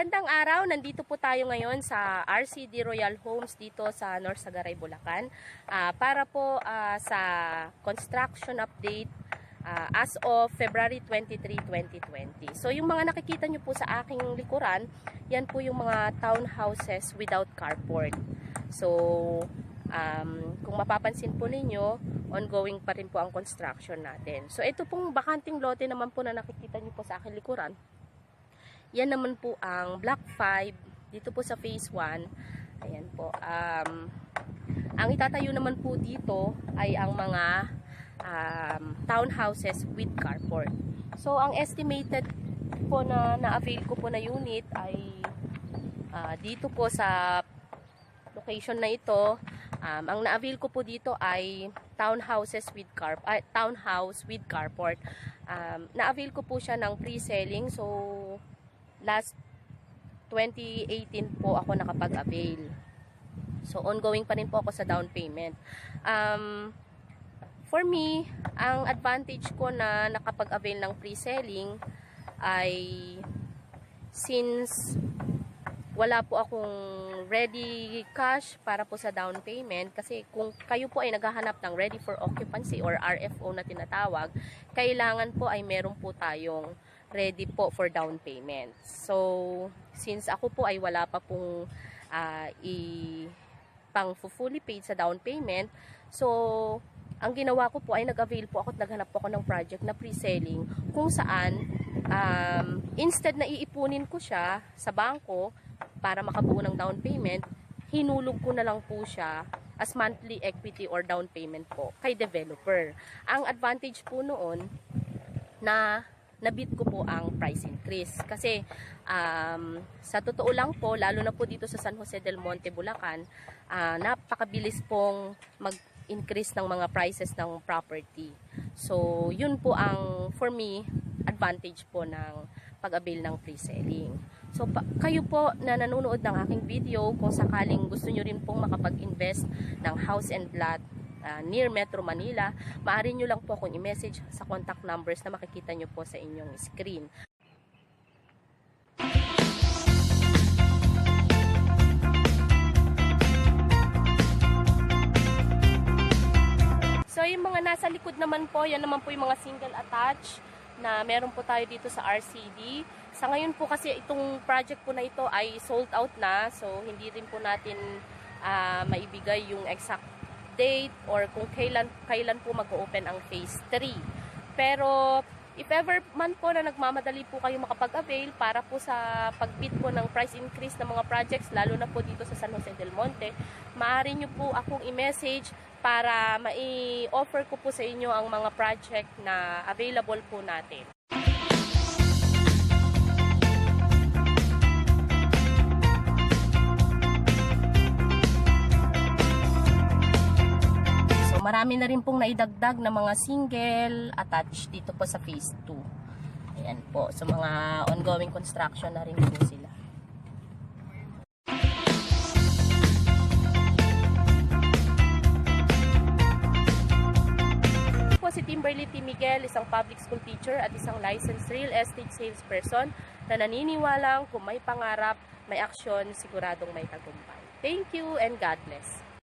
Magandang araw, nandito po tayo ngayon sa RCD Royal Homes dito sa North Sagaray, Bulacan para po sa construction update as of February 23, 2020. So yung mga nakikita nyo po sa aking likuran, yan po yung mga townhouses without carport. So kung mapapansin po ninyo, ongoing pa rin po ang construction natin. So ito pong bakanting lote naman po na nakikita nyo po sa aking likuran. Yan naman po ang Block 5 dito po sa Phase 1. Ayan po. Ang itatayo naman po dito ay ang mga townhouses with carport. So ang estimated po na-avail ko po na unit ay dito po sa location na ito. Ang na-avail ko po dito ay townhouse with carport. Na-avail ko po siya ng pre-selling. So last 2018 po ako nakapag-avail. So, ongoing pa rin po ako sa down payment. For me, ang advantage ko na nakapag-avail ng pre-selling ay since wala po akong ready cash para po sa down payment, kasi kung kayo po ay naghahanap ng ready for occupancy or RFO na tinatawag, kailangan po ay meron po tayong ready po for down payment. So, since ako po ay wala pa pong pang fully paid sa down payment, so, ang ginawa ko po ay nag-avail po ako at naghanap po ako ng project na pre-selling kung saan instead na iipunin ko siya sa bangko para makabuo ng down payment, hinulog ko na lang po siya as monthly equity or down payment po kay developer. Ang advantage po noon na nabit ko po ang price increase. Kasi sa totoo lang po, lalo na po dito sa San Jose del Monte, Bulacan, napakabilis pong mag-increase ng mga prices ng property. So, yun po ang, for me, advantage po ng pag-avail ng pre-selling. So, kayo po na nanonood ng aking video, kung sakaling gusto nyo rin pong makapag-invest ng house and lot near Metro Manila, maaari nyo lang po akong i-message sa contact numbers na makikita nyo po sa inyong screen. So yung mga nasa likod naman po, yan naman po yung mga single attached na meron po tayo dito sa RCD. Sa ngayon po kasi itong project po na ito ay sold out na, so hindi rin po natin maibigay yung exact date or kung kailan po mag-open ang phase 3. Pero if ever man po na nagmamadali po kayo makapag-avail para po sa pagbid po ng price increase ng mga projects, lalo na po dito sa San Jose del Monte, maaari nyo po akong i-message para mai-offer ko po sa inyo ang mga project na available po natin. Marami na rin pong naidagdag na mga single attached dito po sa phase 2. Ayan po. So mga ongoing construction na rin po sila. Po si Timberly T. Miguel, isang public school teacher at isang licensed real estate salesperson na naniniwalang kung may pangarap, may aksyon, siguradong may tagumpay. Thank you and God bless.